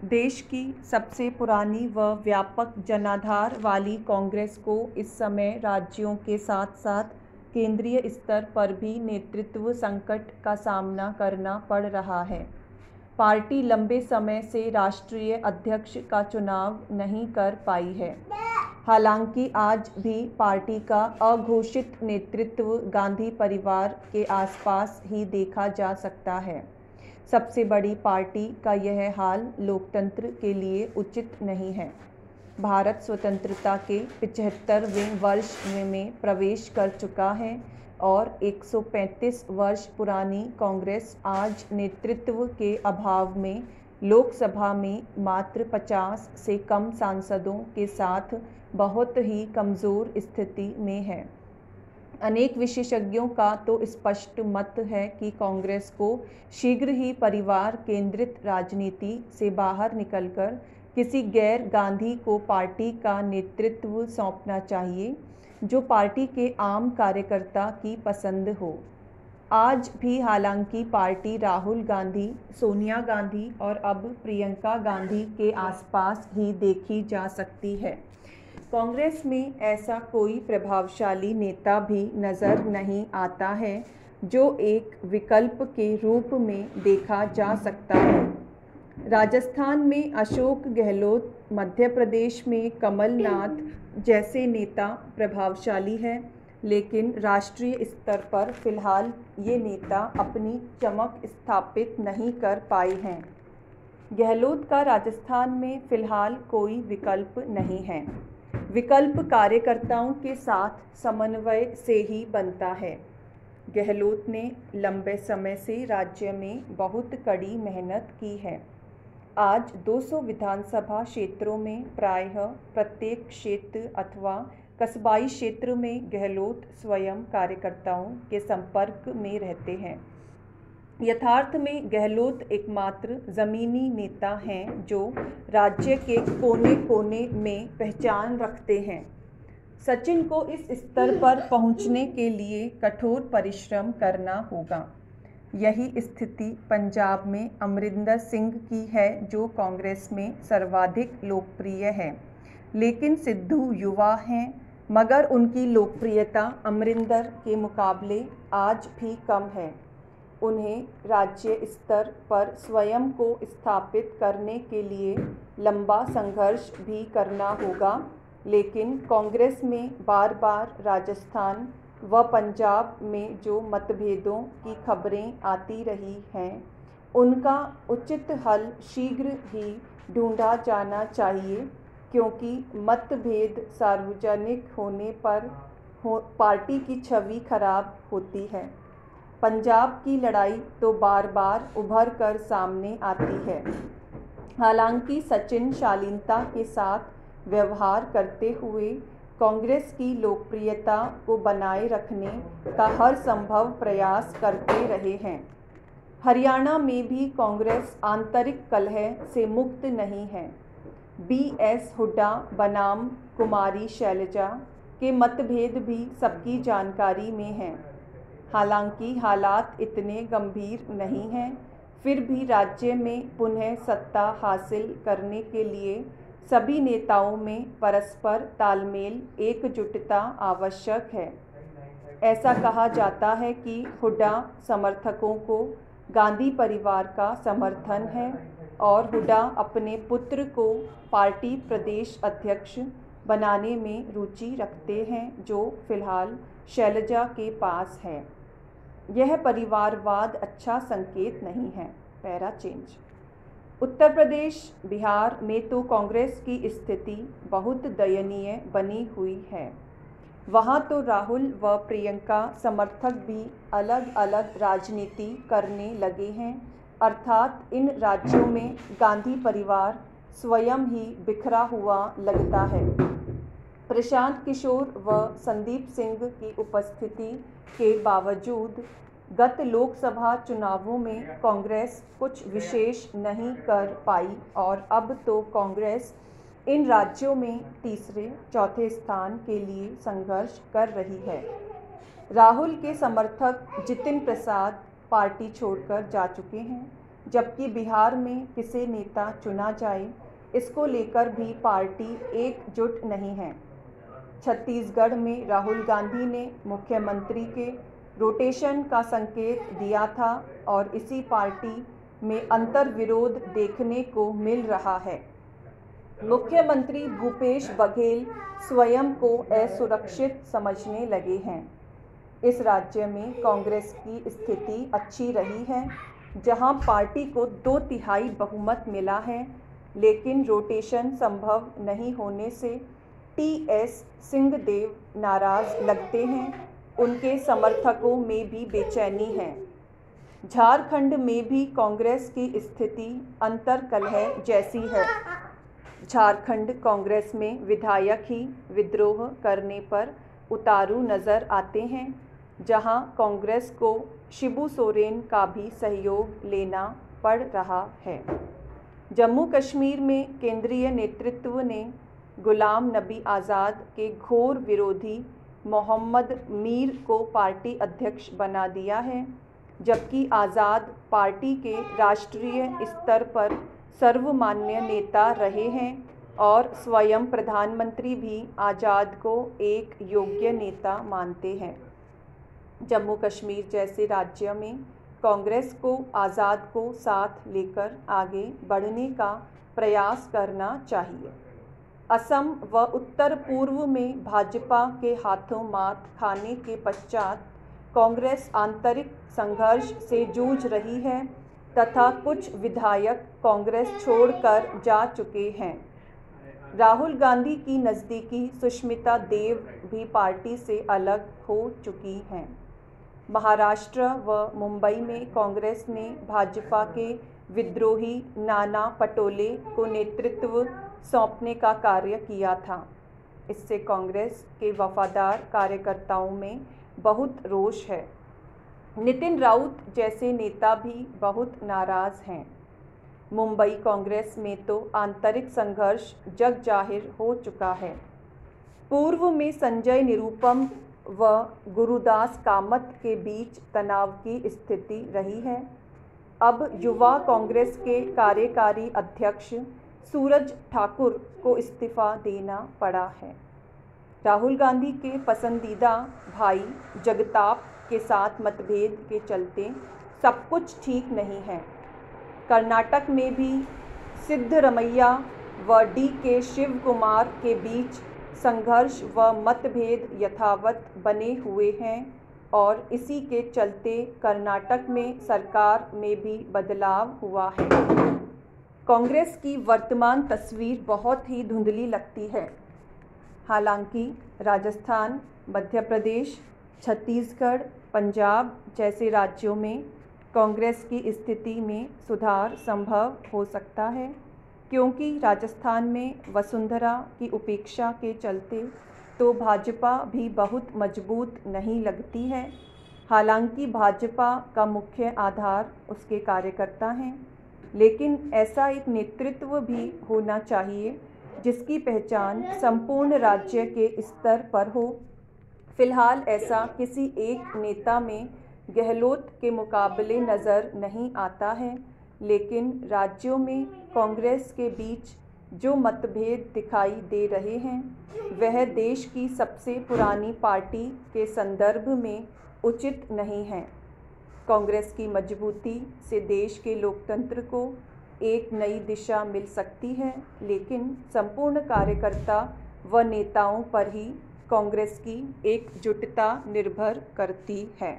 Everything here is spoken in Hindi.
देश की सबसे पुरानी व व्यापक जनाधार वाली कांग्रेस को इस समय राज्यों के साथ साथ केंद्रीय स्तर पर भी नेतृत्व संकट का सामना करना पड़ रहा है। पार्टी लंबे समय से राष्ट्रीय अध्यक्ष का चुनाव नहीं कर पाई है। हालांकि आज भी पार्टी का अघोषित नेतृत्व गांधी परिवार के आसपास ही देखा जा सकता है। सबसे बड़ी पार्टी का यह हाल लोकतंत्र के लिए उचित नहीं है। भारत स्वतंत्रता के 75वें वर्ष में प्रवेश कर चुका है और 135 वर्ष पुरानी कांग्रेस आज नेतृत्व के अभाव में लोकसभा में मात्र 50 से कम सांसदों के साथ बहुत ही कमज़ोर स्थिति में है। अनेक विशेषज्ञों का तो स्पष्ट मत है कि कांग्रेस को शीघ्र ही परिवार केंद्रित राजनीति से बाहर निकलकर किसी गैर गांधी को पार्टी का नेतृत्व सौंपना चाहिए, जो पार्टी के आम कार्यकर्ता की पसंद हो। आज भी हालांकि पार्टी राहुल गांधी, सोनिया गांधी और अब प्रियंका गांधी के आसपास ही देखी जा सकती है। कांग्रेस में ऐसा कोई प्रभावशाली नेता भी नज़र नहीं आता है जो एक विकल्प के रूप में देखा जा सकता है। राजस्थान में अशोक गहलोत, मध्य प्रदेश में कमलनाथ जैसे नेता प्रभावशाली हैं, लेकिन राष्ट्रीय स्तर पर फिलहाल ये नेता अपनी चमक स्थापित नहीं कर पाए हैं। गहलोत का राजस्थान में फिलहाल कोई विकल्प नहीं है। विकल्प कार्यकर्ताओं के साथ समन्वय से ही बनता है। गहलोत ने लंबे समय से राज्य में बहुत कड़ी मेहनत की है। आज 200 विधानसभा क्षेत्रों में प्रायः प्रत्येक क्षेत्र अथवा कस्बाई क्षेत्र में गहलोत स्वयं कार्यकर्ताओं के संपर्क में रहते हैं। यथार्थ में गहलोत एकमात्र ज़मीनी नेता हैं जो राज्य के कोने कोने में पहचान रखते हैं। सचिन को इस स्तर पर पहुंचने के लिए कठोर परिश्रम करना होगा। यही स्थिति पंजाब में अमरिंदर सिंह की है, जो कांग्रेस में सर्वाधिक लोकप्रिय है। लेकिन सिद्धू युवा हैं, मगर उनकी लोकप्रियता अमरिंदर के मुकाबले आज भी कम है। उन्हें राज्य स्तर पर स्वयं को स्थापित करने के लिए लंबा संघर्ष भी करना होगा, लेकिन कांग्रेस में बार बार राजस्थान व पंजाब में जो मतभेदों की खबरें आती रही हैं, उनका उचित हल शीघ्र ही ढूंढा जाना चाहिए, क्योंकि मतभेद सार्वजनिक होने पर पार्टी की छवि खराब होती है। पंजाब की लड़ाई तो बार बार उभर कर सामने आती है। हालांकि सचिन शालीनता के साथ व्यवहार करते हुए कांग्रेस की लोकप्रियता को बनाए रखने का हर संभव प्रयास करते रहे हैं। हरियाणा में भी कांग्रेस आंतरिक कलह से मुक्त नहीं है। BS हुड्डा बनाम कुमारी शैलजा के मतभेद भी सबकी जानकारी में हैं। हालांकि हालात इतने गंभीर नहीं हैं, फिर भी राज्य में पुनः सत्ता हासिल करने के लिए सभी नेताओं में परस्पर तालमेल, एकजुटता आवश्यक है। ऐसा कहा जाता है कि हुड्डा समर्थकों को गांधी परिवार का समर्थन है और हुड्डा अपने पुत्र को पार्टी प्रदेश अध्यक्ष बनाने में रुचि रखते हैं, जो फिलहाल शैलजा के पास है। यह परिवारवाद अच्छा संकेत नहीं है। Para change. उत्तर प्रदेश, बिहार में तो कांग्रेस की स्थिति बहुत दयनीय बनी हुई है। वहाँ तो राहुल व प्रियंका समर्थक भी अलग अलग राजनीति करने लगे हैं, अर्थात इन राज्यों में गांधी परिवार स्वयं ही बिखरा हुआ लगता है। प्रशांत किशोर व संदीप सिंह की उपस्थिति के बावजूद गत लोकसभा चुनावों में कांग्रेस कुछ विशेष नहीं कर पाई और अब तो कांग्रेस इन राज्यों में तीसरे चौथे स्थान के लिए संघर्ष कर रही है। राहुल के समर्थक जितिन प्रसाद पार्टी छोड़कर जा चुके हैं। जबकि बिहार में किसे नेता चुना जाए, इसको लेकर भी पार्टी एकजुट नहीं है। छत्तीसगढ़ में राहुल गांधी ने मुख्यमंत्री के रोटेशन का संकेत दिया था और इसी पार्टी में अंतर्विरोध देखने को मिल रहा है। मुख्यमंत्री भूपेश बघेल स्वयं को असुरक्षित समझने लगे हैं। इस राज्य में कांग्रेस की स्थिति अच्छी रही है, जहां पार्टी को 2/3 बहुमत मिला है, लेकिन रोटेशन संभव नहीं होने से टीएस सिंहदेव नाराज लगते हैं। उनके समर्थकों में भी बेचैनी है। झारखंड में भी कांग्रेस की स्थिति अंतर्कलह जैसी है। झारखंड कांग्रेस में विधायक ही विद्रोह करने पर उतारू नजर आते हैं, जहां कांग्रेस को शिबू सोरेन का भी सहयोग लेना पड़ रहा है। जम्मू कश्मीर में केंद्रीय नेतृत्व ने गुलाम नबी आज़ाद के घोर विरोधी मोहम्मद मीर को पार्टी अध्यक्ष बना दिया है, जबकि आज़ाद पार्टी के राष्ट्रीय स्तर पर सर्वमान्य नेता रहे हैं और स्वयं प्रधानमंत्री भी आज़ाद को एक योग्य नेता मानते हैं। जम्मू कश्मीर जैसे राज्य में कांग्रेस को आज़ाद को साथ लेकर आगे बढ़ने का प्रयास करना चाहिए। असम व उत्तर पूर्व में भाजपा के हाथों मात खाने के पश्चात कांग्रेस आंतरिक संघर्ष से जूझ रही है तथा कुछ विधायक कांग्रेस छोड़कर जा चुके हैं। राहुल गांधी की नज़दीकी सुष्मिता देव भी पार्टी से अलग हो चुकी हैं। महाराष्ट्र व मुंबई में कांग्रेस ने भाजपा के विद्रोही नाना पटोले को नेतृत्व सौंपने का कार्य किया था। इससे कांग्रेस के वफादार कार्यकर्ताओं में बहुत रोष है। नितिन राउत जैसे नेता भी बहुत नाराज़ हैं। मुंबई कांग्रेस में तो आंतरिक संघर्ष जग जाहिर हो चुका है। पूर्व में संजय निरुपम व गुरुदास कामत के बीच तनाव की स्थिति रही है। अब युवा कांग्रेस के कार्यकारी अध्यक्ष सूरज ठाकुर को इस्तीफा देना पड़ा है। राहुल गांधी के पसंदीदा भाई जगताप के साथ मतभेद के चलते सब कुछ ठीक नहीं है। कर्नाटक में भी सिद्धरमैया व डी.के. शिव कुमार के बीच संघर्ष व मतभेद यथावत बने हुए हैं और इसी के चलते कर्नाटक में सरकार में भी बदलाव हुआ है। कांग्रेस की वर्तमान तस्वीर बहुत ही धुंधली लगती है। हालांकि राजस्थान, मध्य प्रदेश, छत्तीसगढ़, पंजाब जैसे राज्यों में कांग्रेस की स्थिति में सुधार संभव हो सकता है, क्योंकि राजस्थान में वसुंधरा की उपेक्षा के चलते तो भाजपा भी बहुत मजबूत नहीं लगती है। हालांकि भाजपा का मुख्य आधार उसके कार्यकर्ता हैं, लेकिन ऐसा एक नेतृत्व भी होना चाहिए जिसकी पहचान संपूर्ण राज्य के स्तर पर हो। फिलहाल ऐसा किसी एक नेता में गहलोत के मुकाबले नज़र नहीं आता है, लेकिन राज्यों में कांग्रेस के बीच जो मतभेद दिखाई दे रहे हैं वह देश की सबसे पुरानी पार्टी के संदर्भ में उचित नहीं है। कांग्रेस की मजबूती से देश के लोकतंत्र को एक नई दिशा मिल सकती है, लेकिन संपूर्ण कार्यकर्ता व नेताओं पर ही कांग्रेस की एकजुटता निर्भर करती है।